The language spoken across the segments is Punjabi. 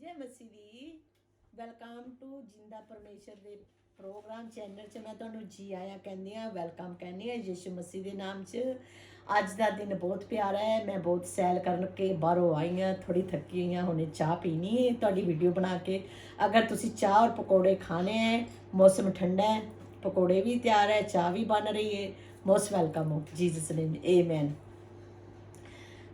जय मसीह दी वेलकम टू जिंदा परमेश्वर ਦੇ ਪ੍ਰੋਗਰਾਮ ਚੈਨਲ 'ਚ ਮੈਂ ਤੁਹਾਨੂੰ ਜੀ ਆਇਆਂ ਕਹਿੰਦੀ ਆ ਵੈਲਕਮ ਕਹਿੰਦੀ ਆ ਯਿਸੂ ਮਸੀਹ ਦੇ ਨਾਮ 'ਚ। ਅੱਜ ਦਾ ਦਿਨ ਬਹੁਤ ਪਿਆਰਾ ਹੈ। ਮੈਂ ਬਹੁਤ ਸੈਲ ਕਰਨ ਕੇ ਬਾਹਰੋਂ ਆਈ ਹਾਂ, ਥੋੜੀ ਥੱਕੀ ਹੋਈ ਹਾਂ। ਹੁਣੇ ਚਾਹ ਪੀਣੀ ਹੈ ਤੁਹਾਡੀ ਵੀਡੀਓ ਬਣਾ ਕੇ। ਅਗਰ ਤੁਸੀਂ ਚਾਹ ਔਰ ਪਕੌੜੇ ਖਾਣੇ ਹੈ, ਮੌਸਮ ਠੰਡਾ ਹੈ, ਪਕੌੜੇ ਵੀ ਤਿਆਰ ਹੈ, ਚਾਹ ਵੀ ਬਣ ਰਹੀ ਹੈ। ਮੋਸਟ ਵੈਲਕਮ ਹੋ ਜੀਸਸ ਨੇਮ, ਆਮੇਨ।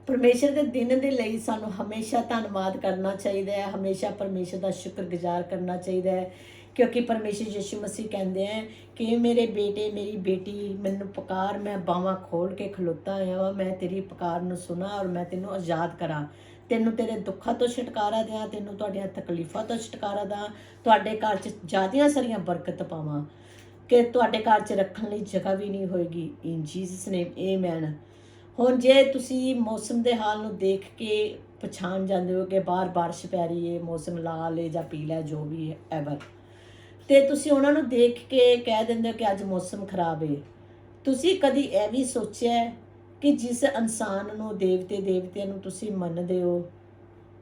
परमेश्वर के दिन के लिए सानू हमेशा धन्यवाद करना चाहिए है, हमेशा परमेश्वर का शुक्रगुजार करना चाहिए है, क्योंकि परमेश्वर यीशु मसीह कहते हैं कि मेरे बेटे मेरी बेटी मैनू पुकार, मैं बावां खोल के खलोता आया, मैं तेरी पुकार नू सुना और मैं तेनू आज़ाद करा, तेनू तेरे दुखों तो छुटकारा दें, तेनू तुहाडियां तकलीफों तो छुटकारा दा, तुहाडे घर च ज़्यादा सारियां बरकत पावां कि तुहाडे घर च रखने लई जगह भी नहीं होएगी। इन जीसस नेम आमेन। ਹੁਣ ਜੇ ਤੁਸੀਂ ਮੌਸਮ ਦੇ ਹਾਲ ਨੂੰ ਦੇਖ ਕੇ ਪਛਾਣ ਜਾਂਦੇ ਹੋ ਕਿ ਬਾਹਰ ਬਾਰਿਸ਼ ਪੈ ਰਹੀ ਹੈ, ਮੌਸਮ ਲਾਲ ਹੈ ਜਾਂ ਪੀਲਾ ਹੈ, ਜੋ ਵੀ ਹੈ ਐਵਰ, ਤੇ ਤੁਸੀਂ ਉਹਨਾਂ ਨੂੰ ਦੇਖ ਕੇ ਕਹਿ ਦਿੰਦੇ ਹੋ ਕਿ ਅੱਜ ਮੌਸਮ ਖਰਾਬ ਹੈ। ਤੁਸੀਂ ਕਦੀ ਇਹ ਵੀ ਸੋਚਿਆ ਕਿ ਜਿਸ ਇਨਸਾਨ ਨੂੰ ਦੇਵਤਿਆਂ ਨੂੰ ਤੁਸੀਂ ਮੰਨਦੇ ਹੋ,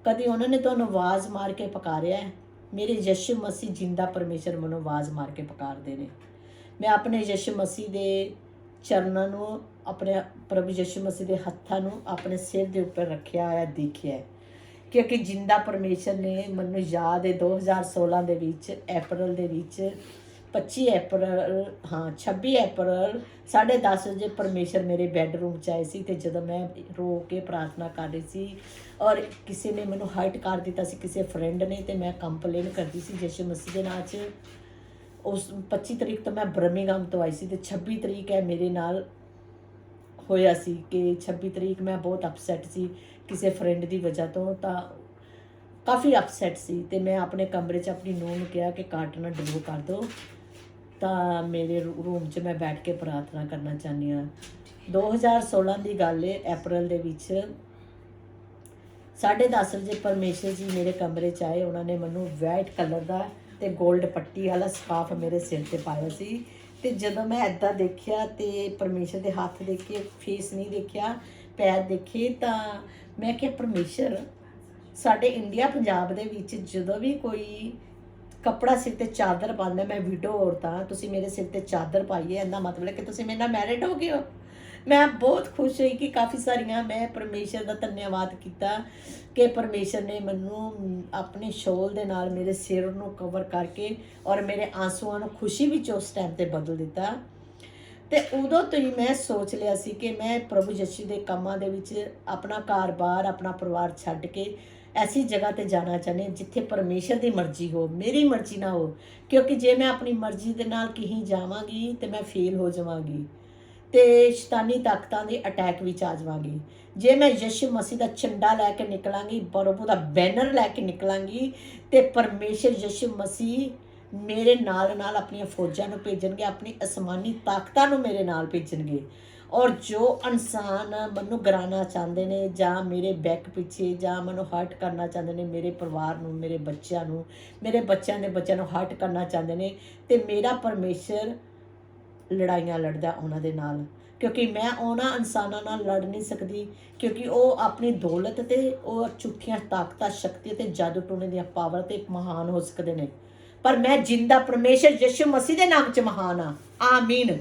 ਕਦੀ ਉਹਨਾਂ ਨੇ ਤੁਹਾਨੂੰ ਆਵਾਜ਼ ਮਾਰ ਕੇ ਪੁਕਾਰਿਆ ਹੈ? ਮੇਰੇ ਯਿਸੂ ਮਸੀਹ ਜਿੰਦਾ ਪਰਮੇਸ਼ਰ ਮੈਨੂੰ ਆਵਾਜ਼ ਮਾਰ ਕੇ ਪੁਕਾਰਦੇ ਨੇ। ਮੈਂ ਆਪਣੇ ਯਿਸੂ ਮਸੀਹ ਦੇ ਚਰਨਾਂ ਨੂੰ, ਆਪਣੇ ਪ੍ਰਭੂ ਯਿਸੂ ਮਸੀਹ ਦੇ ਹੱਥਾਂ ਨੂੰ ਆਪਣੇ ਸਿਰ ਦੇ ਉੱਪਰ ਰੱਖਿਆ ਹੋਇਆ ਦੇਖਿਆ, ਕਿਉਂਕਿ ਜਿੰਦਾ ਪਰਮੇਸ਼ਰ ਨੇ ਮੈਨੂੰ ਯਾਦ ਹੈ 2016 ਦੇ ਵਿੱਚ ਅਪ੍ਰੈਲ ਦੇ ਵਿੱਚ 26 ਅਪ੍ਰੈਲ 10:30 ਵਜੇ ਪਰਮੇਸ਼ਰ ਮੇਰੇ ਬੈੱਡਰੂਮ 'ਚ ਆਏ ਸੀ। ਅਤੇ ਜਦੋਂ ਮੈਂ ਰੋ ਕੇ ਪ੍ਰਾਰਥਨਾ ਕਰ ਰਹੀ ਸੀ ਔਰ ਕਿਸੇ ਨੇ ਮੈਨੂੰ ਹਰਟ ਕਰ ਦਿੱਤਾ ਸੀ, ਕਿਸੇ ਫਰੈਂਡ ਨੇ, ਅਤੇ ਮੈਂ ਕੰਪਲੇਨ ਕਰਦੀ ਸੀ ਯਿਸੂ ਮਸੀਹ ਦੇ ਨਾਂ 'ਚ। ਉਸ 25 ਤਰੀਕ ਤੋਂ ਮੈਂ ਬਰਮਿੰਘਮ ਤੋਂ ਆਈ ਸੀ ਅਤੇ 26 ਤਰੀਕ ਹੈ ਮੇਰੇ ਨਾਲ ਹੋਇਆ ਸੀ ਕਿ 26 ਤਰੀਕ ਮੈਂ ਬਹੁਤ ਅਪਸੈਟ ਸੀ ਕਿਸੇ ਫਰੈਂਡ ਦੀ ਵਜ੍ਹਾ ਤੋਂ, ਤਾਂ ਕਾਫੀ ਅਪਸੈਟ ਸੀ। ਅਤੇ ਮੈਂ ਆਪਣੇ ਕਮਰੇ 'ਚ ਆਪਣੀ ਨੂੰਹ ਨੂੰ ਕਿਹਾ ਕਿ ਕਾਰਟਨ ਡਿਲੀਵਰ ਕਰ ਦਿਓ, ਤਾਂ ਮੇਰੇ ਰੂਮ 'ਚ ਮੈਂ ਬੈਠ ਕੇ ਪ੍ਰਾਰਥਨਾ ਕਰਨਾ ਚਾਹੁੰਦੀ ਹਾਂ। 2016 ਦੀ ਗੱਲ ਹੈ, ਅਪ੍ਰੈਲ ਦੇ ਵਿੱਚ 10:30 ਵਜੇ ਪਰਮੇਸ਼ਰ ਜੀ ਮੇਰੇ ਕਮਰੇ 'ਚ ਆਏ। ਉਹਨਾਂ ਨੇ ਮੈਨੂੰ ਵਾਈਟ ਕਲਰ ਦਾ ਅਤੇ ਗੋਲਡ ਪੱਟੀ ਵਾਲਾ ਸਕਾਰਫ ਮੇਰੇ ਸਿਰ 'ਤੇ ਪਾਇਆ ਸੀ। ਅਤੇ ਜਦੋਂ ਮੈਂ ਇੱਦਾਂ ਦੇਖਿਆ ਅਤੇ ਪਰਮੇਸ਼ਰ ਦੇ ਹੱਥ ਦੇਖੇ, ਫੇਸ ਨਹੀਂ ਦੇਖਿਆ, ਪੈਰ ਦੇਖੇ, ਤਾਂ ਮੈਂ ਕਿਹਾ ਪਰਮੇਸ਼ਰ, ਸਾਡੇ ਇੰਡੀਆ ਪੰਜਾਬ ਦੇ ਵਿੱਚ ਜਦੋਂ ਵੀ ਕੋਈ ਕੱਪੜਾ ਸਿਰ 'ਤੇ ਚਾਦਰ ਪਾਉਂਦਾ, ਮੈਂ ਵਿਡੋ ਔਰਤ ਹਾਂ, ਤੁਸੀਂ ਮੇਰੇ ਸਿਰ 'ਤੇ ਚਾਦਰ ਪਾਈ ਹੈ, ਇਹਦਾ ਮਤਲਬ ਹੈ ਕਿ ਤੁਸੀਂ ਮੇਰੇ ਨਾਲ ਮੈਰਿਡ ਹੋ ਗਏ ਹੋ। ਮੈਂ ਬਹੁਤ ਖੁਸ਼ ਹੋਈ ਕਿ ਕਾਫੀ ਸਾਰੀਆਂ ਮੈਂ ਪਰਮੇਸ਼ਰ ਦਾ ਧੰਨਵਾਦ ਕੀਤਾ ਕਿ ਪਰਮੇਸ਼ਰ ਨੇ ਮੈਨੂੰ ਆਪਣੇ ਸ਼ੋਲ ਦੇ ਨਾਲ ਮੇਰੇ ਸਿਰ ਨੂੰ ਕਵਰ ਕਰਕੇ ਔਰ ਮੇਰੇ ਆਂਸੂਆਂ ਨੂੰ ਖੁਸ਼ੀ ਵਿੱਚ ਉਸ ਟਾਈਮ 'ਤੇ ਬਦਲ ਦਿੱਤਾ। ਅਤੇ ਉਦੋਂ ਤੋਂ ਹੀ ਮੈਂ ਸੋਚ ਲਿਆ ਸੀ ਕਿ ਮੈਂ ਪ੍ਰਭੂ ਯਿਸੂ ਦੇ ਕੰਮਾਂ ਦੇ ਵਿੱਚ ਆਪਣਾ ਘਰ-ਬਾਰ, ਆਪਣਾ ਪਰਿਵਾਰ ਛੱਡ ਕੇ ਐਸੀ ਜਗ੍ਹਾ 'ਤੇ ਜਾਣਾ ਚਾਹੁੰਦੀ ਜਿੱਥੇ ਪਰਮੇਸ਼ਰ ਦੀ ਮਰਜ਼ੀ ਹੋ, ਮੇਰੀ ਮਰਜ਼ੀ ਨਾ ਹੋ, ਕਿਉਂਕਿ ਜੇ ਮੈਂ ਆਪਣੀ ਮਰਜ਼ੀ ਦੇ ਨਾਲ ਕਹੀਂ ਜਾਵਾਂਗੀ ਤਾਂ ਮੈਂ ਫੇਲ ਹੋ ਜਾਵਾਂਗੀ ਅਤੇ ਸ਼ੈਤਾਨੀ ਤਾਕਤਾਂ ਦੇ ਅਟੈਕ ਵਿੱਚ ਆ ਜਾਵਾਂਗੀ। ਜੇ ਮੈਂ ਯਿਸੂ ਮਸੀਹ ਦਾ ਝੰਡਾ ਲੈ ਕੇ ਨਿਕਲਾਂਗੀ, ਪ੍ਰਭੂ ਦਾ ਬੈਨਰ ਲੈ ਕੇ ਨਿਕਲਾਂਗੀ, ਅਤੇ ਪਰਮੇਸ਼ਰ ਯਿਸੂ ਮਸੀਹ ਮੇਰੇ ਨਾਲ ਨਾਲ ਆਪਣੀਆਂ ਫੌਜਾਂ ਨੂੰ ਭੇਜਣਗੇ, ਆਪਣੀ ਅਸਮਾਨੀ ਤਾਕਤਾਂ ਨੂੰ ਮੇਰੇ ਨਾਲ ਭੇਜਣਗੇ। ਔਰ ਜੋ ਇਨਸਾਨ ਮੈਨੂੰ ਗਿਰਾਉਣਾ ਚਾਹੁੰਦੇ ਨੇ ਜਾਂ ਮੇਰੇ ਬੈਕ ਪਿੱਛੇ ਜਾਂ ਮੈਨੂੰ ਹਰਟ ਕਰਨਾ ਚਾਹੁੰਦੇ ਨੇ, ਮੇਰੇ ਪਰਿਵਾਰ ਨੂੰ, ਮੇਰੇ ਬੱਚਿਆਂ ਨੂੰ, ਮੇਰੇ ਬੱਚਿਆਂ ਦੇ ਬੱਚਿਆਂ ਨੂੰ ਹਰਟ ਕਰਨਾ ਚਾਹੁੰਦੇ ਨੇ, ਅਤੇ ਮੇਰਾ ਪਰਮੇਸ਼ਰ ਲੜਾਈਆਂ ਲੜਦਾ ਉਹਨਾਂ ਦੇ ਨਾਲ, ਕਿਉਂਕਿ ਮੈਂ ਉਹਨਾਂ ਇਨਸਾਨਾਂ ਨਾਲ ਲੜ ਨਹੀਂ ਸਕਦੀ, ਕਿਉਂਕਿ ਉਹ ਆਪਣੀ ਦੌਲਤ ਅਤੇ ਉਹ ਝੂਠੀਆਂ ਤਾਕਤਾਂ, ਸ਼ਕਤੀ ਅਤੇ ਜਾਦੂ ਟੂਣੇ ਦੀਆਂ ਪਾਵਰ 'ਤੇ ਮਹਾਨ ਹੋ ਸਕਦੇ ਨੇ, ਪਰ ਮੈਂ ਜਿੰਦਾ ਪਰਮੇਸ਼ਰ ਯਿਸੂ ਮਸੀਹ ਦੇ ਨਾਮ 'ਚ ਮਹਾਨ ਹਾਂ। ਆਮੀਨ।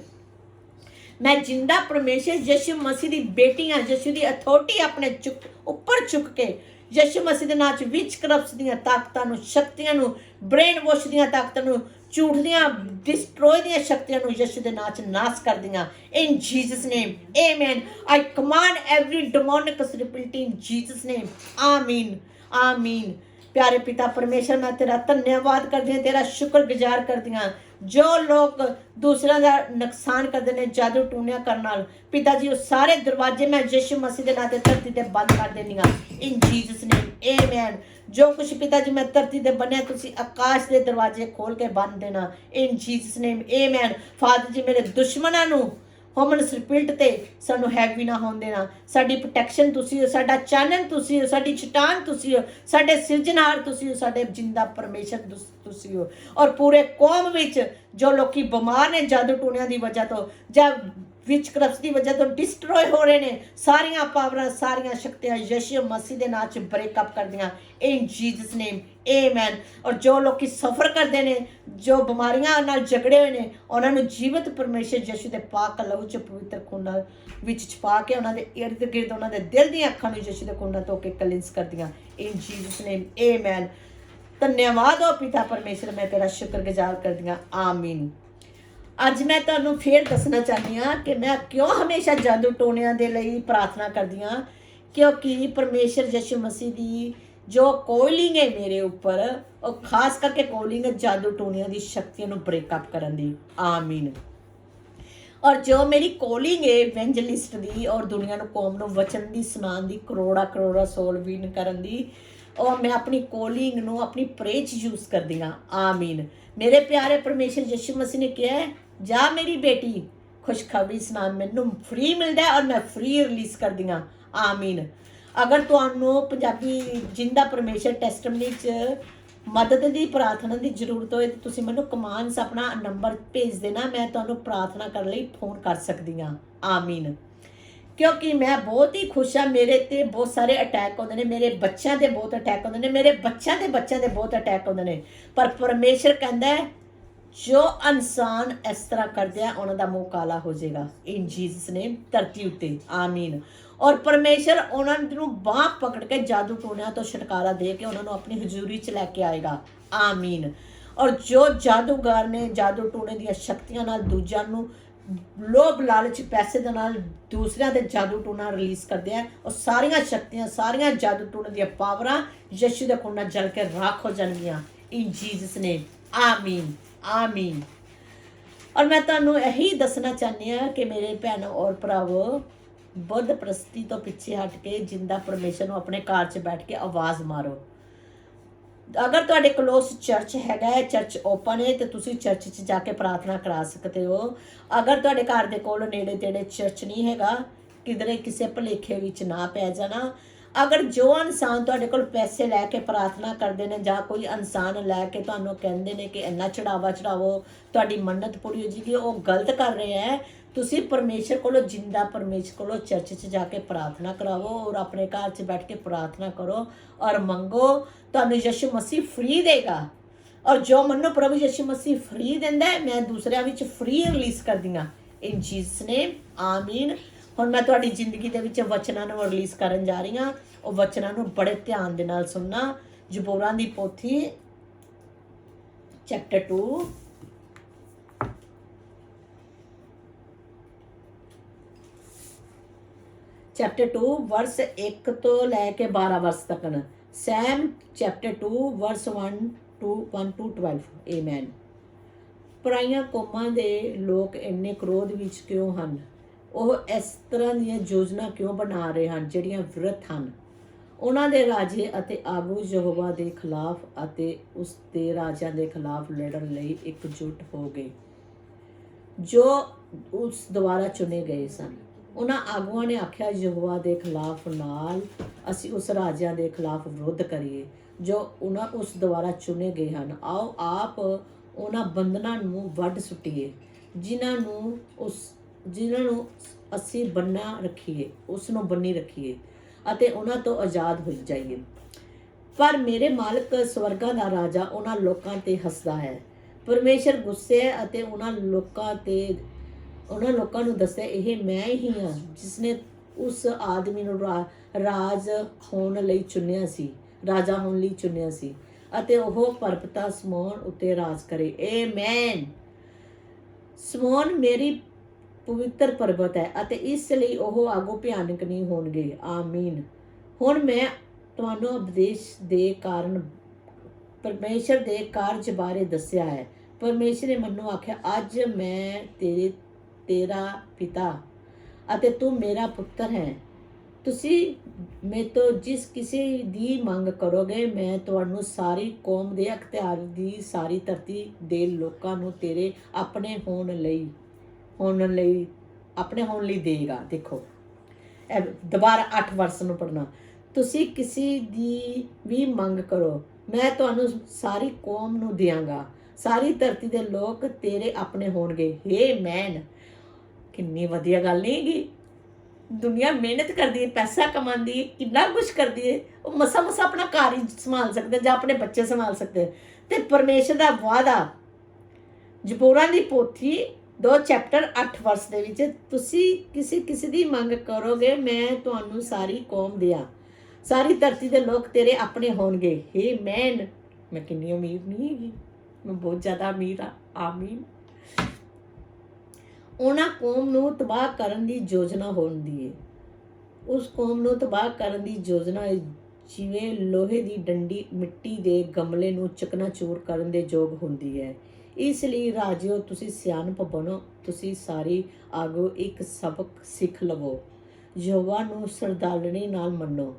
ਮੈਂ ਜਿੰਦਾ ਪਰਮੇਸ਼ਰ ਯਿਸੂ ਮਸੀਹ ਦੀ ਬੇਟੀ ਹਾਂ। ਯਿਸੂ ਦੀ ਅਥਾਰਟੀ ਆਪਣੇ ਉੱਪਰ ਚੁੱਕ ਕੇ ਯਿਸੂ ਮਸੀਹ ਦੇ ਨਾਮ 'ਚ ਵਿਚਕ੍ਰਾਫਟ ਦੀਆਂ ਤਾਕਤਾਂ ਨੂੰ, ਸ਼ਕਤੀਆਂ ਨੂੰ, ਬ੍ਰੇਨ ਵਾਸ਼ ਦੀਆਂ ਤਾਕਤਾਂ ਨੂੰ, ਝੂਠ ਦੀਆਂ ਡਿਸਟਰੋਏ ਦੀਆਂ ਸ਼ਕਤੀਆਂ ਨੂੰ ਯਿਸੂ ਦੇ ਨਾਮ 'ਚ ਨਾਸ਼ ਕਰਦੀਆਂ। ਇਨ ਜੀਸਸ ਨੇਮ ਆਮੇਨ। ਆਈ ਕਮਾਂਡ ਐਵਰੀ ਡਿਮੋਨਿਕ ਸਪਿਰਿਟ ਇਨ ਜੀਸਸ ਨੇਮ। ਆਮੀਨ, ਆਮੀਨ। ਪਿਆਰੇ ਪਿਤਾ ਪਰਮੇਸ਼ਰ, ਮੈਂ ਤੇਰਾ ਧੰਨਵਾਦ ਕਰਦੀ ਹਾਂ, ਤੇਰਾ ਸ਼ੁਕਰਗੁਜ਼ਾਰ ਕਰਦੀ ਹਾਂ। ਜੋ ਲੋਕ ਦੂਸਰਿਆਂ ਦਾ ਨੁਕਸਾਨ ਕਰਦੇ ਨੇ ਜਾਦੂ ਟੂਣਿਆਂ ਕਰਨ ਨਾਲ, ਪਿਤਾ ਜੀ, ਉਹ ਸਾਰੇ ਦਰਵਾਜ਼ੇ ਮੈਂ ਯਿਸੂ ਮਸੀਹ ਦੇ ਨਾਂ 'ਤੇ ਧਰਤੀ 'ਤੇ ਬੰਦ ਕਰ ਦਿੰਦੀ ਹਾਂ। ਇਨ ਜੀਸਸ ਨੇਮ ਆਮੇਨ। ਜੋ ਕੁਛ ਪਿਤਾ ਜੀ ਮੈਂ ਧਰਤੀ 'ਤੇ ਬੰਨਿਆ, ਤੁਸੀਂ ਆਕਾਸ਼ ਦੇ ਦਰਵਾਜ਼ੇ ਖੋਲ੍ਹ ਕੇ ਬੰਨ੍ਹ ਦੇਣਾ। ਇਨ ਜੀਸਸ ਨੇਮ ਆਮੇਨ। ਫਾਦਰ ਜੀ, ਮੇਰੇ ਦੁਸ਼ਮਣਾਂ ਨੂੰ ਹਿਊਮਨ ਸਪਿਰਿਟ 'ਤੇ ਸਾਨੂੰ ਹੈਵੀ ਨਾ ਹੋਣ ਦੇਣਾ। ਸਾਡੀ ਪ੍ਰੋਟੈਕਸ਼ਨ ਤੁਸੀਂ ਹੋ, ਸਾਡਾ ਚਾਨਣ ਤੁਸੀਂ ਹੋ, ਸਾਡੀ ਚਟਾਨ ਤੁਸੀਂ ਹੋ, ਸਾਡੇ ਸਿਰਜਣਹਾਰ ਤੁਸੀਂ ਹੋ, ਸਾਡੇ ਜਿੰਦਾ ਪਰਮੇਸ਼ਰ ਤੁਸੀਂ ਹੋ। ਔਰ ਪੂਰੇ ਕੌਮ ਵਿੱਚ ਜੋ ਲੋਕੀ ਬਿਮਾਰ ਨੇ ਜਾਦੂ ਟੂਣਿਆਂ ਦੀ ਵਜ੍ਹਾ ਤੋਂ ਜਾਂ ਵਿਚਕ੍ਰਾਫਟ ਦੀ ਵਜ੍ਹਾ ਤੋਂ ਡਿਸਟਰੋਏ ਹੋ ਰਹੇ ਨੇ, ਸਾਰੀਆਂ ਪਾਵਰਾਂ, ਸਾਰੀਆਂ ਸ਼ਕਤੀਆਂ ਯਿਸੂ ਮਸੀਹ ਦੇ ਨਾਂ 'ਚ ਬ੍ਰੇਕਅਪ ਕਰਦੀਆਂ। ਇਨ ਜੀਸਸ ਨੇਮ ਆਮੀਨ। ਔਰ ਜੋ ਲੋਕੀ ਸਫਰ ਕਰਦੇ ਨੇ, ਜੋ ਬਿਮਾਰੀਆਂ ਨਾਲ ਜਕੜੇ ਹੋਏ ਨੇ, ਉਹਨਾਂ ਨੂੰ ਜੀਵਤ ਪਰਮੇਸ਼ਰ ਯਿਸੂ ਦੇ ਪਾਕ ਲਹੂ ਚ ਪਵਿੱਤਰ ਖੂਨਾਂ ਵਿੱਚ ਛਪਾ ਕੇ ਉਹਨਾਂ ਦੇ ਇਰਦ ਗਿਰਦ ਉਹਨਾਂ ਦੇ ਦਿਲ ਦੀਆਂ ਅੱਖਾਂ ਨੂੰ ਯਿਸੂ ਦੇ ਖੂਨਾਂ ਧੋ ਕੇ ਕਲੀਂਸ ਕਰਦੀਆਂ। ਇਨ ਜੀਸਸ ਨੇਮ ਆਮੀਨ। ਧੰਨਵਾਦ ਹੋ ਪਿਤਾ ਪਰਮੇਸ਼ਰ, ਮੈਂ ਤੇਰਾ ਸ਼ੁਕਰਗੁਜ਼ਾਰ ਕਰਦੀ ਹਾਂ। ਆਮੀਨ। ਅੱਜ ਮੈਂ ਤੁਹਾਨੂੰ ਫੇਰ ਦੱਸਣਾ ਚਾਹੁੰਦੀ ਹਾਂ ਕਿ ਮੈਂ ਕਿਉਂ ਹਮੇਸ਼ਾ ਜਾਦੂ ਟੋਣਿਆਂ ਦੇ ਲਈ ਪ੍ਰਾਰਥਨਾ ਕਰਦੀ ਹਾਂ। ਕਿਉਂਕਿ ਪਰਮੇਸ਼ਰ ਯਿਸੂ ਮਸੀਹ ਦੀ ਜੋ ਕੋਲਿੰਗ ਹੈ ਮੇਰੇ ਉੱਪਰ, ਉਹ ਖਾਸ ਕਰਕੇ ਕੋਲਿੰਗ ਹੈ ਜਾਦੂ ਟੋਣਿਆਂ ਦੀ ਸ਼ਕਤੀਆਂ ਨੂੰ ਬ੍ਰੇਕਅਪ ਕਰਨ ਦੀ। ਆਮੀਨ। ਔਰ ਜੋ ਮੇਰੀ ਕੋਲਿੰਗ ਹੈ ਇਵੈਂਜਲਿਸਟ ਦੀ, ਔਰ ਦੁਨੀਆ ਨੂੰ ਕੌਮ ਨੂੰ ਵਚਨ ਦੀ ਸੁਣਾਉਣ ਦੀ, ਕਰੋੜਾ ਸੋਲ ਵਿਨ ਕਰਨ ਦੀ, ਔਰ ਮੈਂ ਆਪਣੀ ਕੋਲਿੰਗ ਨੂੰ ਆਪਣੀ ਪ੍ਰੇਜ ਯੂਜ਼ ਕਰਦੀ ਹਾਂ। ਆਮੀਨ। ਮੇਰੇ ਪਿਆਰੇ ਪਰਮੇਸ਼ਰ ਯਿਸੂ ਮਸੀਹ ਨੇ ਕਿਹਾ ਹੈ, ਜਾ ਮੇਰੀ ਬੇਟੀ ਖੁਸ਼ਖਬਰੀ ਸੁਣਾ, ਮੈਨੂੰ ਫ੍ਰੀ ਮਿਲਦਾ ਔਰ ਮੈਂ ਫ੍ਰੀ ਰਿਲੀਜ਼ ਕਰਦੀ ਹਾਂ। ਆਮੀਨ। ਅਗਰ ਤੁਹਾਨੂੰ ਪੰਜਾਬੀ ਜਿੰਦਾ ਪਰਮੇਸ਼ਰ ਟੈਸਟਮਨੀ 'ਚ ਮਦਦ ਦੀ ਪ੍ਰਾਰਥਨਾ ਦੀ ਜ਼ਰੂਰਤ ਹੋਏ ਤਾਂ ਤੁਸੀਂ ਮੈਨੂੰ ਕਮਾਂਡਸ ਆਪਣਾ ਨੰਬਰ ਭੇਜ ਦੇਣਾ, ਮੈਂ ਤੁਹਾਨੂੰ ਪ੍ਰਾਰਥਨਾ ਕਰਨ ਲਈ ਫੋਨ ਕਰ ਸਕਦੀ ਹਾਂ। ਆਮੀਨ। ਕਿਉਂਕਿ ਮੈਂ ਬਹੁਤ ਹੀ ਖੁਸ਼ ਹਾਂ, ਮੇਰੇ ਤੇ ਬਹੁਤ ਸਾਰੇ ਅਟੈਕ ਹੁੰਦੇ ਨੇ, ਮੇਰੇ ਬੱਚਿਆਂ ਦੇ ਬਹੁਤ ਅਟੈਕ ਹੁੰਦੇ ਨੇ, ਮੇਰੇ ਬੱਚਿਆਂ ਦੇ ਬਹੁਤ ਅਟੈਕ ਹੁੰਦੇ ਨੇ, ਪਰ ਪਰਮੇਸ਼ਰ ਕਹਿੰਦਾ ਹੈ ਜੋ ਇਨਸਾਨ ਇਸ ਤਰ੍ਹਾਂ ਕਰਦੇ ਆ ਉਹਨਾਂ ਦਾ ਮੂੰਹ ਕਾਲਾ ਹੋ ਜਾਏਗਾ। ਇਨ ਜੀਸਸ ਨੇਮ ਧਰਤੀ ਉੱਤੇ। ਆਮੀਨ। ਔਰ ਪਰਮੇਸ਼ਰ ਉਹਨਾਂ ਨੂੰ ਬਾਂਹ ਪਕੜ ਕੇ ਜਾਦੂ ਟੂਣਿਆਂ ਤੋਂ ਛੁਟਕਾਰਾ ਦੇ ਕੇ ਉਹਨਾਂ ਨੂੰ ਆਪਣੀ ਹਜ਼ੂਰੀ 'ਚ ਲੈ ਕੇ ਆਏਗਾ। ਆਮੀਨ। ਔਰ ਜੋ ਜਾਦੂਗਰ ਨੇ ਜਾਦੂ ਟੂਣੇ ਦੀਆਂ ਸ਼ਕਤੀਆਂ ਨਾਲ ਦੂਜਿਆਂ ਨੂੰ ਲੋਭ ਲਾਲਚ ਪੈਸੇ ਦੇ ਨਾਲ ਦੂਸਰਿਆਂ ਦੇ ਜਾਦੂ ਟੂਣਾ ਰਿਲੀਜ਼ ਕਰਦੇ ਆ, ਉਹ ਸਾਰੀਆਂ ਸ਼ਕਤੀਆਂ, ਸਾਰੀਆਂ ਜਾਦੂ ਟੂਣੇ ਦੀਆਂ ਪਾਵਰਾਂ ਯਿਸੂ ਦੇ ਖੂਨ ਨਾਲ ਜਲ ਕੇ ਰਾਖ ਹੋ ਜਾਣਗੀਆਂ। ਇਨ ਜੀਸਸ ਨੇਮ। ਆਮੀਨ। ਆਮੀਨ। ਔਰ ਮੈਂ ਤੁਹਾਨੂੰ ਇਹੀ ਦੱਸਣਾ ਚਾਹੁੰਦੀ ਹਾਂ ਕਿ ਮੇਰੇ ਭੈਣੋ ਔਰ ਭਰਾਵੋ, ਬੁੱਧ ਪ੍ਰਸਤੀ ਤੋਂ ਪਿੱਛੇ ਹਟ ਕੇ ਜਿੰਦਾ ਪਰਮੇਸ਼ਰ ਨੂੰ ਆਪਣੇ ਘਰ 'ਚ ਬੈਠ ਕੇ ਆਵਾਜ਼ ਮਾਰੋ। ਅਗਰ ਤੁਹਾਡੇ ਕਲੋਸ ਚਰਚ ਹੈਗਾ ਹੈ, ਚਰਚ ਓਪਨ ਹੈ, ਤੇ ਤੁਸੀਂ ਚਰਚ 'ਚ ਜਾ ਕੇ ਪ੍ਰਾਰਥਨਾ ਕਰਾ ਸਕਦੇ ਹੋ। ਅਗਰ ਤੁਹਾਡੇ ਘਰ ਦੇ ਕੋਲ ਨੇੜੇ ਤੇੜੇ ਚਰਚ ਨਹੀਂ ਹੈਗਾ, ਕਿਧਰੇ ਕਿਸੇ ਭੁਲੇਖੇ ਵਿੱਚ ਨਾ ਪੈ ਜਾਣਾ। ਅਗਰ ਜੋ ਇਨਸਾਨ ਤੁਹਾਡੇ ਕੋਲ ਪੈਸੇ ਲੈ ਕੇ ਪ੍ਰਾਰਥਨਾ ਕਰਦੇ ਨੇ, ਜਾਂ ਕੋਈ ਇਨਸਾਨ ਲੈ ਕੇ ਤੁਹਾਨੂੰ ਕਹਿੰਦੇ ਨੇ ਕਿ ਇੰਨਾ ਚੜਾਵਾ ਚੜਾਵੋ ਤੁਹਾਡੀ ਮੰਨਤ ਪੂਰੀ ਹੋ ਜਾਏਗੀ, ਉਹ ਗਲਤ ਕਰ ਰਹੇ ਹੈ। ਤੁਸੀਂ ਪਰਮੇਸ਼ਰ ਕੋਲੋਂ, ਜਿੰਦਾ ਪਰਮੇਸ਼ਰ ਕੋਲੋਂ ਚਰਚ 'ਚ ਜਾ ਕੇ ਪ੍ਰਾਰਥਨਾ ਕਰਾਵੋ, ਔਰ ਆਪਣੇ ਘਰ 'ਚ ਬੈਠ ਕੇ ਪ੍ਰਾਰਥਨਾ ਕਰੋ ਔਰ ਮੰਗੋ। ਤੁਹਾਨੂੰ ਯਿਸੂ ਮਸੀਹ ਫ੍ਰੀ ਦੇਗਾ। ਔਰ ਜੋ ਮੈਨੂੰ ਪ੍ਰਭੂ ਯਿਸੂ ਮਸੀਹ ਫ੍ਰੀ ਦਿੰਦਾ ਹੈ, ਮੈਂ ਦੂਸਰਿਆਂ ਵਿੱਚ ਫ੍ਰੀ ਰਿਲੀਜ਼ ਕਰਦੀ ਹਾਂ। ਇਨ ਜੀਸਸ ਨੇਮ। ਆਮੀਨ। ਹੁਣ ਮੈਂ ਤੁਹਾਡੀ ਜ਼ਿੰਦਗੀ ਦੇ ਵਿੱਚ ਵਚਨਾਂ ਨੂੰ ਰਿਲੀਜ਼ ਕਰਨ ਜਾ ਰਹੀ ਹਾਂ। ਉਹ ਵਚਨਾਂ ਨੂੰ ਬੜੇ ਧਿਆਨ ਦੇ ਨਾਲ ਸੁਣਨਾ। ਜ਼ਬੂਰਾਂ ਦੀ ਪੋਥੀ ਚੈਪਟਰ 2 ਵਰਸ 1 ਤੋਂ ਲੈ ਕੇ 12 ਵਰਸ ਤੱਕ। ਸੈਮ ਚੈਪਟਰ 2 ਵਰਸ 1 to 12। ਆਮੀਨ। ਪਰਾਈਆਂ ਕੌਮਾਂ ਦੇ ਲੋਕ ਇੰਨੇ ਕ੍ਰੋਧ ਵਿੱਚ ਕਿਉਂ ਹਨ? ਉਹ ਇਸ ਤਰ੍ਹਾਂ ਦੀਆਂ ਯੋਜਨਾ ਕਿਉਂ ਬਣਾ ਰਹੇ ਹਨ ਜਿਹੜੀਆਂ ਵਿਰੁੱਧ ਹਨ? ਉਹਨਾਂ ਦੇ ਰਾਜੇ ਅਤੇ ਆਗੂ ਯਹੋਵਾ ਦੇ ਖਿਲਾਫ ਅਤੇ ਉਸ ਦੇ ਰਾਜਿਆਂ ਦੇ ਖਿਲਾਫ ਲੜਨ ਲਈ ਇਕਜੁੱਟ ਹੋ ਗਏ, ਜੋ ਉਸ ਦੁਆਰਾ ਚੁਣੇ ਗਏ ਸਨ। ਉਹਨਾਂ ਆਗੂਆਂ ਨੇ ਆਖਿਆ, ਯਹੋਵਾ ਦੇ ਖਿਲਾਫ ਨਾਲ ਅਸੀਂ ਉਸ ਰਾਜਿਆਂ ਦੇ ਖਿਲਾਫ ਵਿਰੋਧ ਕਰੀਏ ਜੋ ਉਸ ਦੁਆਰਾ ਚੁਣੇ ਗਏ ਹਨ। ਆਓ ਆਪ ਉਹਨਾਂ ਬੰਧਨਾਂ ਨੂੰ ਵੱਢ ਸੁੱਟੀਏ ਜਿਨ੍ਹਾਂ ਨੂੰ ਅਸੀਂ ਉਸ ਨੂੰ ਬੰਨੀ ਰੱਖੀਏ ਅਤੇ ਉਹਨਾਂ ਤੋਂ ਆਜ਼ਾਦ ਹੋ ਜਾਈਏ। ਪਰ ਮੇਰੇ ਮਾਲਕ ਸਵਰਗਾਂ ਦਾ ਰਾਜਾ ਉਹਨਾਂ ਲੋਕਾਂ ਤੇ ਹੱਸਦਾ ਹੈ। ਪਰਮੇਸ਼ਰ ਗੁੱਸੇ ਹੈ ਅਤੇ ਉਹਨਾਂ ਲੋਕਾਂ ਨੂੰ ਦੱਸਿਆ, ਇਹ ਮੈਂ ਹੀ ਹਾਂ ਜਿਸ ਨੇ ਉਸ ਆਦਮੀ ਨੂੰ ਰਾਜਾ ਹੋਣ ਲਈ ਚੁਣਿਆ ਸੀ ਅਤੇ ਉਹ ਪਰਬਤਾਂ ਸਮੌਨ ਉੱਤੇ ਰਾਜ ਕਰੇ। ਆਮੀਨ। ਸਮੌਨ ਮੇਰੀ ਪਵਿੱਤਰ ਪਰਬਤ ਹੈ ਅਤੇ ਇਸ ਲਈ ਉਹ ਆਗੂ ਭਿਆਨਕ ਨਹੀਂ ਹੋਣਗੇ। ਆਮੀਨ। ਹੁਣ ਮੈਂ ਤੁਹਾਨੂੰ ਉਪਦੇਸ਼ ਦੇ ਕਾਰਨ ਪਰਮੇਸ਼ਰ ਦੇ ਕਾਰਜ ਬਾਰੇ ਦੱਸਿਆ ਹੈ। ਪਰਮੇਸ਼ਰ ਨੇ ਮੈਨੂੰ ਆਖਿਆ, ਅੱਜ ਮੈਂ ਤੇਰਾ ਪਿਤਾ ਅਤੇ ਤੂੰ ਮੇਰਾ ਪੁੱਤਰ ਹੈ। ਤੁਸੀਂ ਮੇਰੇ ਤੋਂ ਜਿਸ ਕਿਸੇ ਦੀ ਮੰਗ ਕਰੋਗੇ, ਮੈਂ ਤੁਹਾਨੂੰ ਸਾਰੀ ਕੌਮ ਦੇ ਅਖਤਿਆਰ ਦੀ ਸਾਰੀ ਧਰਤੀ ਦੇ ਲੋਕਾਂ ਨੂੰ ਤੇਰੇ ਆਪਣੇ ਹੋਣ ਲਈ ਦੇਗਾ। ਦੇਖੋ, ਦੁਬਾਰਾ 8 ਵਰਸ ਨੂੰ ਪੜ੍ਹਨਾ। ਤੁਸੀਂ ਕਿਸੇ ਦੀ ਵੀ ਮੰਗ ਕਰੋ, ਮੈਂ ਤੁਹਾਨੂੰ ਸਾਰੀ ਕੌਮ ਨੂੰ ਦਿਆਂਗਾ, ਸਾਰੀ ਧਰਤੀ ਦੇ ਲੋਕ ਤੇਰੇ ਆਪਣੇ ਹੋਣਗੇ। ਆਮੀਨ। ਕਿੰਨੀ ਵਧੀਆ ਗੱਲ ਨਹੀਂ ਹੈਗੀ? ਦੁਨੀਆ ਮਿਹਨਤ ਕਰਦੀ ਹੈ, ਪੈਸਾ ਕਮਾਉਂਦੀ ਹੈ, ਕਿੰਨਾ ਕੁਝ ਕਰਦੀ ਹੈ, ਉਹ ਮਸਾ ਮਸਾ ਆਪਣਾ ਘਰ ਹੀ ਸੰਭਾਲ ਸਕਦੇ ਜਾਂ ਆਪਣੇ ਬੱਚੇ ਸੰਭਾਲ ਸਕਦੇ। ਤੇ ਪਰਮੇਸ਼ਰ ਦਾ ਵਾਅਦਾ ਜ਼ਬੂਰਾਂ ਦੀ ਪੋਥੀ 2 ਚੈਪਟਰ 8 ਵਰਸ ਦੇ ਵਿੱਚ, ਤੁਸੀਂ ਕਿਸੇ ਦੀ ਮੰਗ ਕਰੋਗੇ ਮੈਂ ਤੁਹਾਨੂੰ ਸਾਰੀ ਕੌਮ ਦਿਆਂ, ਸਾਰੀ ਧਰਤੀ ਦੇ ਲੋਕ ਤੇਰੇ ਆਪਣੇ ਹੋਣਗੇ। ਹੇ ਮੈਂ ਕਿੰਨੀ ਅਮੀਰ ਨਹੀਂ ਹੈਗੀ, ਮੈਂ ਬਹੁਤ ਜ਼ਿਆਦਾ ਅਮੀਰ ਹਾਂ। ਆਮੀਨ। ਉਹਨਾਂ ਕੌਮ ਨੂੰ ਤਬਾਹ ਕਰਨ ਦੀ ਯੋਜਨਾ ਹੁੰਦੀ ਹੈ, ਉਸ ਕੌਮ ਨੂੰ ਤਬਾਹ ਕਰਨ ਦੀ ਯੋਜਨਾ ਜਿਵੇਂ ਲੋਹੇ ਦੀ ਡੰਡੀ ਮਿੱਟੀ ਦੇ ਗਮਲੇ ਨੂੰ ਚਕਨਾਚੂਰ ਕਰਨ ਦੇ ਯੋਗ ਹੁੰਦੀ ਹੈ। ਇਸ ਲਈ ਰਾਜਿਓ ਤੁਸੀਂ ਸਿਆਣਪ ਬਣੋ, ਤੁਸੀਂ ਸਾਰੀ ਆਗੂ ਇੱਕ ਸਬਕ ਸਿੱਖ ਲਵੋ, ਯਹੋਵਾ ਨੂੰ ਸ਼ਰਧਾਲੁਤਾ ਨਾਲ ਮੰਨੋ।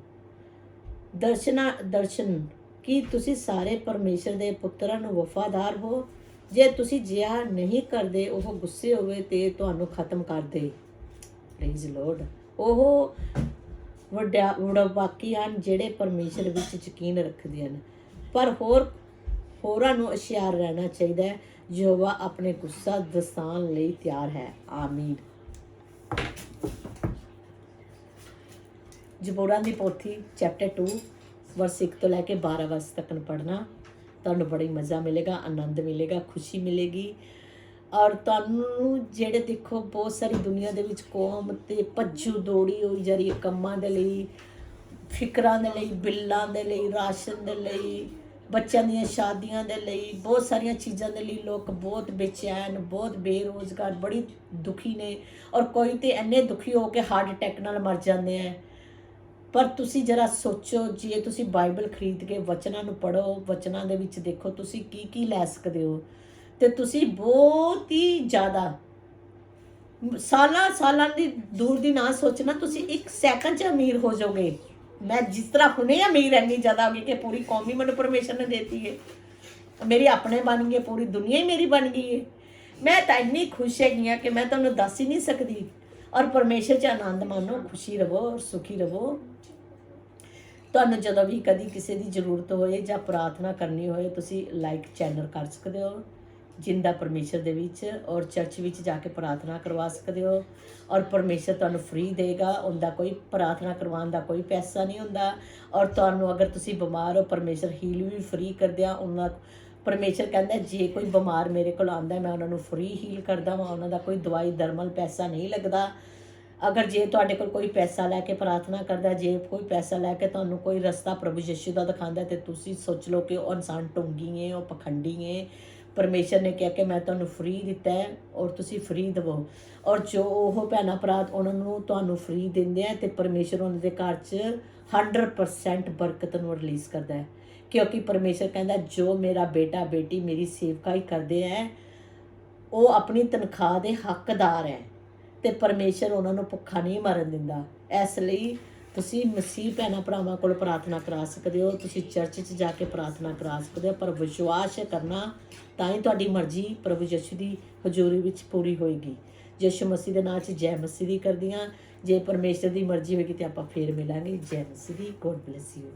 ਦਰਸ਼ਨ ਕੀ ਤੁਸੀਂ ਸਾਰੇ ਪਰਮੇਸ਼ਰ ਦੇ ਪੁੱਤਰਾਂ ਨੂੰ ਵਫਾਦਾਰ ਹੋ? ਜੇ ਤੁਸੀਂ ਜਿਹਾ ਨਹੀਂ ਕਰਦੇ ਉਹ ਗੁੱਸੇ ਹੋਵੇ ਤੇ ਤੁਹਾਨੂੰ ਖਤਮ ਕਰ ਦੇ। Please lord. ਉਹ ਵਡਭਾਗੀ ਹਨ ਜਿਹੜੇ ਪਰਮੇਸ਼ਰ ਵਿੱਚ ਯਕੀਨ ਰੱਖਦੇ ਹਨ, ਪਰ ਹੋਰਾਂ ਨੂੰ ਹੁਸ਼ਿਆਰ ਰਹਿਣਾ ਚਾਹੀਦਾ ਹੈ। ਯਹੋਵਾ ਆਪਣੇ ਗੁੱਸਾ ਦਸਾਉਣ ਲਈ ਤਿਆਰ ਹੈ। ਆਮੀਨ। ਜ਼ਬੂਰਾਂ ਦੀ ਪੋਥੀ ਚੈਪਟਰ 2 ਵਰਸ 1 ਤੋਂ ਲੈ ਕੇ 12 ਵਰਸ ਤੱਕ ਪੜ੍ਹਨਾ, ਤੁਹਾਨੂੰ ਬੜੀ ਮਜ਼ਾ ਮਿਲੇਗਾ, ਆਨੰਦ ਮਿਲੇਗਾ, ਖੁਸ਼ੀ ਮਿਲੇਗੀ। ਔਰ ਤੁਹਾਨੂੰ ਜਿਹੜੇ ਦੇਖੋ ਬਹੁਤ ਸਾਰੀ ਦੁਨੀਆ ਦੇ ਵਿੱਚ ਕੌਮ ਤੇ ਭੱਜੂ ਦੌੜੀ ਹੋਈ ਜਾ ਰਹੀ ਹੈ ਕੰਮਾਂ ਦੇ ਲਈ, ਫਿਕਰਾਂ ਦੇ ਲਈ, ਬਿੱਲਾਂ ਦੇ ਲਈ, ਰਾਸ਼ਨ ਦੇ ਲਈ, ਬੱਚਿਆਂ ਦੀਆਂ ਸ਼ਾਦੀਆਂ ਦੇ ਲਈ, ਬਹੁਤ ਸਾਰੀਆਂ ਚੀਜ਼ਾਂ ਦੇ ਲਈ ਲੋਕ ਬਹੁਤ ਬੇਚੈਨ, ਬਹੁਤ ਬੇਰੁਜ਼ਗਾਰ, ਬੜੀ ਦੁਖੀ ਨੇ। ਔਰ ਕੋਈ ਤੇ ਇੰਨੇ ਦੁਖੀ ਹੋ ਕੇ ਹਾਰਟ ਅਟੈਕ ਨਾਲ ਮਰ ਜਾਂਦੇ ਹੈ। ਪਰ ਤੁਸੀਂ ਜਰਾ ਸੋਚੋ, ਜੇ ਤੁਸੀਂ ਬਾਈਬਲ ਖਰੀਦ ਕੇ ਵਚਨਾਂ ਨੂੰ ਪੜ੍ਹੋ, ਵਚਨਾਂ ਦੇ ਵਿੱਚ ਦੇਖੋ ਤੁਸੀਂ ਕੀ ਲੈ ਸਕਦੇ ਹੋ, ਤੇ ਤੁਸੀਂ ਬਹੁਤ ਹੀ ਜ਼ਿਆਦਾ ਸਾਲਾਂ ਦੀ ਦੂਰ ਦੀ ਨਾ ਸੋਚਣਾ, ਤੁਸੀਂ 1 ਸੈਕਿੰਡ 'ਚ ਅਮੀਰ ਹੋ ਜਾਓਗੇ। ਮੈਂ ਜਿਸ ਤਰ੍ਹਾਂ ਹੁਣੇ ਅਮੀਰ ਇੰਨੀ ਜ਼ਿਆਦਾ ਹੋ ਗਈ ਕਿ ਪੂਰੀ ਕੌਮ ਹੀ ਮੈਨੂੰ ਪਰਮੇਸ਼ਰ ਨੇ ਦੇਤੀ ਹੈ, ਮੇਰੇ ਆਪਣੇ ਬਣ ਗਏ, ਪੂਰੀ ਦੁਨੀਆ ਹੀ ਮੇਰੀ ਬਣ ਗਈ ਹੈ। ਮੈਂ ਤਾਂ ਇੰਨੀ ਖੁਸ਼ ਹੈਗੀ ਹਾਂ ਕਿ ਮੈਂ ਤੁਹਾਨੂੰ ਦੱਸ ਹੀ ਨਹੀਂ ਸਕਦੀ। ਔਰ ਪਰਮੇਸ਼ਰ 'ਚ ਆਨੰਦ ਮਾਣੋ, ਖੁਸ਼ੀ ਰਵੋ ਔਰ ਸੁਖੀ ਰਵੋ। ਤੁਹਾਨੂੰ ਜਦੋਂ ਵੀ ਕਦੀ ਕਿਸੇ ਦੀ ਜ਼ਰੂਰਤ ਹੋਏ ਜਾਂ ਪ੍ਰਾਰਥਨਾ ਕਰਨੀ ਹੋਏ, ਤੁਸੀਂ ਲਾਈਕ ਚੈਨਲ ਕਰ ਸਕਦੇ ਹੋ ਜਿੰਦਾ ਪਰਮੇਸ਼ਰ ਦੇ ਵਿੱਚ, ਔਰ ਚਰਚ ਵਿੱਚ ਜਾ ਕੇ ਪ੍ਰਾਰਥਨਾ ਕਰਵਾ ਸਕਦੇ ਹੋ। ਔਰ ਪਰਮੇਸ਼ਰ ਤੁਹਾਨੂੰ ਫ੍ਰੀ ਦੇਗਾ, ਉਹਦਾ ਕੋਈ ਪ੍ਰਾਰਥਨਾ ਕਰਵਾਉਣ ਦਾ ਕੋਈ ਪੈਸਾ ਨਹੀਂ ਹੁੰਦਾ। ਔਰ ਤੁਹਾਨੂੰ ਅਗਰ ਤੁਸੀਂ ਬਿਮਾਰ ਹੋ, ਪਰਮੇਸ਼ਰ ਹੀਲ ਵੀ ਫ੍ਰੀ ਕਰਦੇ ਆ। ਉਹਨਾਂ ਪਰਮੇਸ਼ਰ ਕਹਿੰਦਾ ਜੇ ਕੋਈ ਬਿਮਾਰ ਮੇਰੇ ਕੋਲ ਆਉਂਦਾ ਮੈਂ ਉਹਨਾਂ ਨੂੰ ਫ੍ਰੀ ਹੀਲ ਕਰਦਾ ਵਾਂ, ਉਹਨਾਂ ਦਾ ਕੋਈ ਦਵਾਈ ਦਰਮਲ ਪੈਸਾ ਨਹੀਂ ਲੱਗਦਾ। ਅਗਰ ਜੇ ਤੁਹਾਡੇ ਕੋਲ ਕੋਈ ਪੈਸਾ ਲੈ ਕੇ ਪ੍ਰਾਰਥਨਾ ਕਰਦਾ, ਜੇ ਕੋਈ ਪੈਸਾ ਲੈ ਕੇ ਤੁਹਾਨੂੰ ਕੋਈ ਰਸਤਾ ਪ੍ਰਭੂ ਯਿਸੂ ਦਾ ਦਿਖਾਉਂਦਾ, ਤੇ ਤੁਸੀਂ ਸੋਚ ਲਓ ਕਿ ਉਹ ਇਨਸਾਨ ਢੋਂਗੀ ਹੈ, ਉਹ ਪਖੰਡੀ ਹੈ। ਪਰਮੇਸ਼ਰ ਨੇ ਕਿਹਾ ਕਿ ਮੈਂ ਤੁਹਾਨੂੰ ਫ੍ਰੀ ਦਿੱਤਾ ਹੈ ਔਰ ਤੁਸੀਂ ਫ੍ਰੀ ਦੇਵੋ। ਔਰ ਜੋ ਉਹ ਭੈਣਾਂ ਭਰਾ ਉਹਨਾਂ ਨੂੰ ਤੁਹਾਨੂੰ ਫ੍ਰੀ ਦਿੰਦੇ ਆ, ਤੇ ਪਰਮੇਸ਼ਰ ਉਹਨਾਂ ਦੇ ਘਰ 'ਚ 100% ਬਰਕਤ ਨੂੰ ਰਿਲੀਜ਼ ਕਰਦਾ ਹੈ। ਕਿਉਂਕਿ ਪਰਮੇਸ਼ਰ ਕਹਿੰਦਾ ਜੋ ਮੇਰਾ ਬੇਟਾ ਬੇਟੀ ਮੇਰੀ ਸੇਵਕਾਈ ਕਰਦੇ ਹੈ ਉਹ ਆਪਣੀ ਤਨਖਾਹ ਦੇ ਹੱਕਦਾਰ ਹੈ, ਤੇ ਪਰਮੇਸ਼ਰ ਉਹਨਾਂ ਨੂੰ ਭੁੱਖਾ ਨਹੀਂ ਮਰਨ ਦਿੰਦਾ। ਇਸ ਲਈ ਤੁਸੀਂ ਮਸੀਹ ਭੈਣਾਂ ਭਰਾਵਾਂ ਕੋਲ ਪ੍ਰਾਰਥਨਾ ਕਰਾ ਸਕਦੇ ਹੋ, ਤੁਸੀਂ ਚਰਚ 'ਚ ਜਾ ਕੇ ਪ੍ਰਾਰਥਨਾ ਕਰਾ ਸਕਦੇ ਹੋ, ਪਰ ਵਿਸ਼ਵਾਸ ਕਰਨਾ ਤਾਂ ਹੀ ਤੁਹਾਡੀ ਮਰਜ਼ੀ ਪ੍ਰਭੂ ਯਿਸੂ ਦੀ ਹਜ਼ੂਰੀ ਵਿੱਚ ਪੂਰੀ ਹੋਏਗੀ। ਯਿਸੂ ਮਸੀਹ ਦੇ ਨਾਂ 'ਚ ਜੈ ਮਸੀਹ ਦੀ ਕਰਦੀਆਂ। ਜੇ ਪਰਮੇਸ਼ਰ ਦੀ ਮਰਜ਼ੀ ਹੋਏਗੀ ਤਾਂ ਆਪਾਂ ਫੇਰ ਮਿਲਾਂਗੇ। ਜੈ ਮਸੀਹ ਦੀ। God bless you.